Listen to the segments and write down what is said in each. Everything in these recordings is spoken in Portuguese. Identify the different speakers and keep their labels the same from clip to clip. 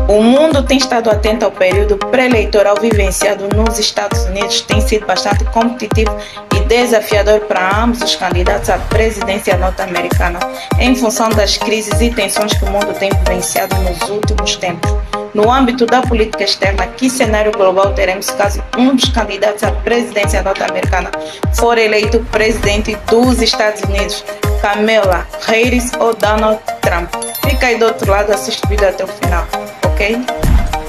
Speaker 1: O mundo tem estado atento ao período pré-eleitoral vivenciado nos Estados Unidos, tem sido bastante competitivo e desafiador para ambos os candidatos à presidência norte-americana, em função das crises e tensões que o mundo tem vivenciado nos últimos tempos. No âmbito da política externa, que cenário global teremos caso um dos candidatos à presidência norte-americana for eleito presidente dos Estados Unidos, Kamala Harris ou Donald Trump? Fica aí do outro lado, assiste o vídeo até o final, ok?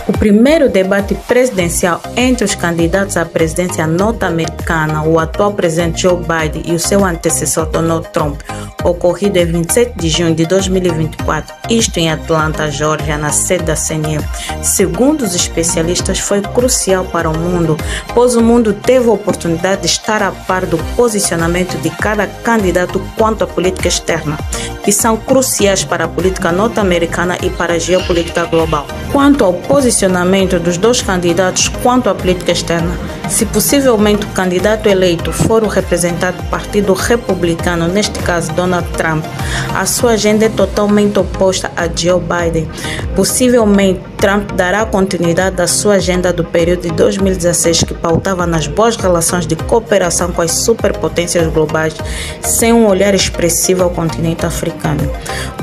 Speaker 1: O primeiro debate presidencial entre os candidatos à presidência norte-americana, o atual presidente Joe Biden e o seu antecessor Donald Trump, ocorrido em 27 de junho de 2024, isto em Atlanta, Geórgia, na sede da CNE. Segundo os especialistas, foi crucial para o mundo, pois o mundo teve a oportunidade de estar a par do posicionamento de cada candidato quanto à política externa, que são cruciais para a política norte-americana e para a geopolítica global. Quanto ao posicionamento dos dois candidatos quanto à política externa, se possivelmente o candidato eleito for o representante do Partido Republicano, neste caso Donald Trump, a sua agenda é totalmente oposta a Joe Biden. Possivelmente, Trump dará continuidade à sua agenda do período de 2016, que pautava nas boas relações de cooperação com as superpotências globais, sem um olhar expressivo ao continente africano.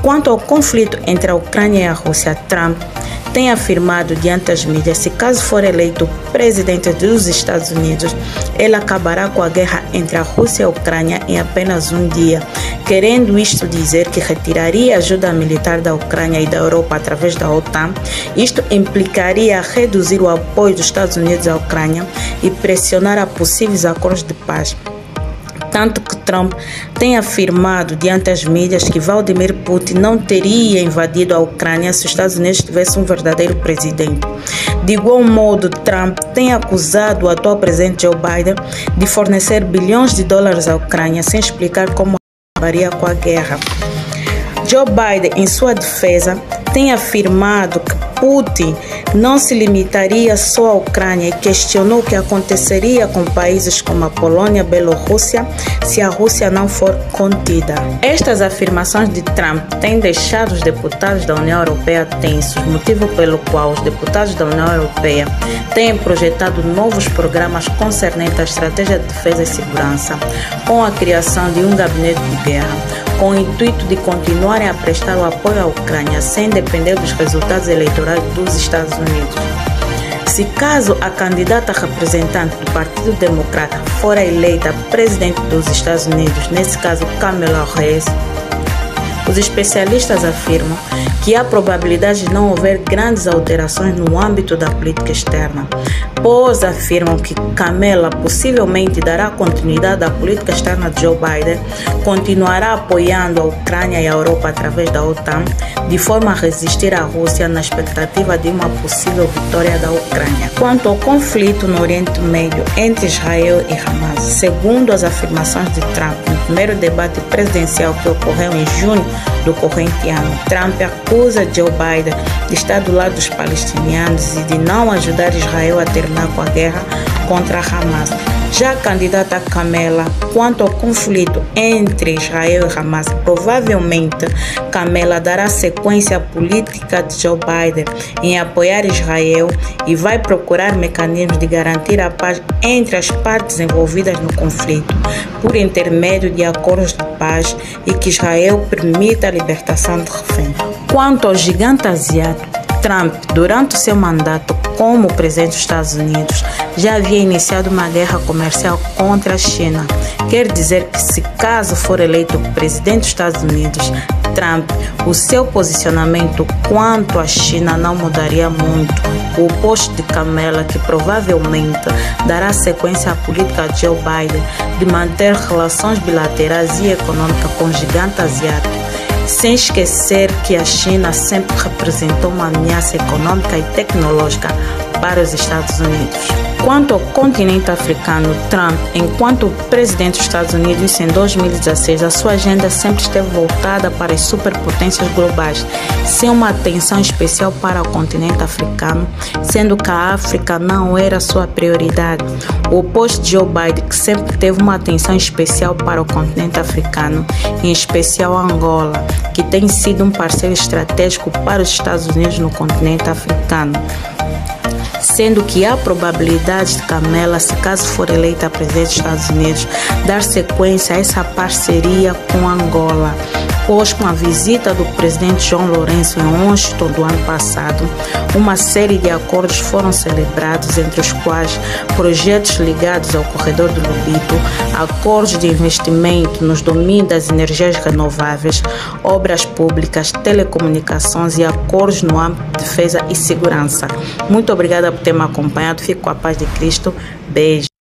Speaker 1: Quanto ao conflito entre a Ucrânia e a Rússia, Trump tem afirmado diante das mídias, se caso for eleito presidente dos Estados Unidos, ele acabará com a guerra entre a Rússia e a Ucrânia em apenas um dia, querendo isto dizer que retiraria a ajuda militar da Ucrânia e da Europa através da OTAN. Isto implicaria reduzir o apoio dos Estados Unidos à Ucrânia e pressionar a possíveis acordos de paz. Tanto que Trump tem afirmado diante das mídias que Vladimir Putin não teria invadido a Ucrânia se os Estados Unidos tivessem um verdadeiro presidente. De igual modo, Trump tem acusado o atual presidente Joe Biden de fornecer bilhões de dólares à Ucrânia, sem explicar como acabaria com a guerra. Joe Biden, em sua defesa, tem afirmado que Putin não se limitaria só à Ucrânia e questionou o que aconteceria com países como a Polônia e a Bielorrússia se a Rússia não for contida. Estas afirmações de Trump têm deixado os deputados da União Europeia tensos, motivo pelo qual os deputados da União Europeia têm projetado novos programas concernentes à estratégia de defesa e segurança, com a criação de um gabinete de guerra, com o intuito de continuarem a prestar o apoio à Ucrânia sem depender dos resultados eleitorais dos Estados Unidos. Se caso a candidata representante do Partido Democrata for eleita presidente dos Estados Unidos, nesse caso Kamala Harris, os especialistas afirmam que há probabilidade de não haver grandes alterações no âmbito da política externa, pois afirmam que Kamala possivelmente dará continuidade à política externa de Joe Biden, continuará apoiando a Ucrânia e a Europa através da OTAN, de forma a resistir à Rússia na expectativa de uma possível vitória da Ucrânia. Quanto ao conflito no Oriente Médio entre Israel e Hamas, segundo as afirmações de Trump no primeiro debate presidencial que ocorreu em junho do corrente ano, Trump acusa Joe Biden de estar do lado dos palestinianos e de não ajudar Israel a terminar com a guerra contra Hamas. Já a candidata Kamala, quanto ao conflito entre Israel e Hamas, provavelmente Kamala dará sequência à política de Joe Biden em apoiar Israel e vai procurar mecanismos de garantir a paz entre as partes envolvidas no conflito, por intermédio de acordos de paz e que Israel permita a libertação de reféns. Quanto ao gigante asiático, Trump, durante o seu mandato como presidente dos Estados Unidos, já havia iniciado uma guerra comercial contra a China. Quer dizer que, se caso for eleito presidente dos Estados Unidos, Trump, o seu posicionamento quanto à China não mudaria muito, o oposto de Kamala, que provavelmente dará sequência à política de Joe Biden de manter relações bilaterais e econômicas com o gigante asiático, sem esquecer que a China sempre representou uma ameaça econômica e tecnológica para os Estados Unidos. Quanto ao continente africano, Trump, enquanto presidente dos Estados Unidos, disse em 2016, a sua agenda sempre esteve voltada para as superpotências globais, sem uma atenção especial para o continente africano, sendo que a África não era sua prioridade. O oposto de Joe Biden, que sempre teve uma atenção especial para o continente africano, em especial Angola, que tem sido um parceiro estratégico para os Estados Unidos no continente africano, sendo que há probabilidade de Kamala, se caso for eleita presidente dos Estados Unidos, dar sequência a essa parceria com Angola, pois com a visita do presidente João Lourenço em Washington do ano passado, uma série de acordos foram celebrados, entre os quais projetos ligados ao corredor do Lobito, acordos de investimento nos domínios das energias renováveis, obras públicas, telecomunicações e acordos no âmbito de defesa e segurança. Muito obrigada por ter me acompanhado. Fico com a paz de Cristo. Beijo.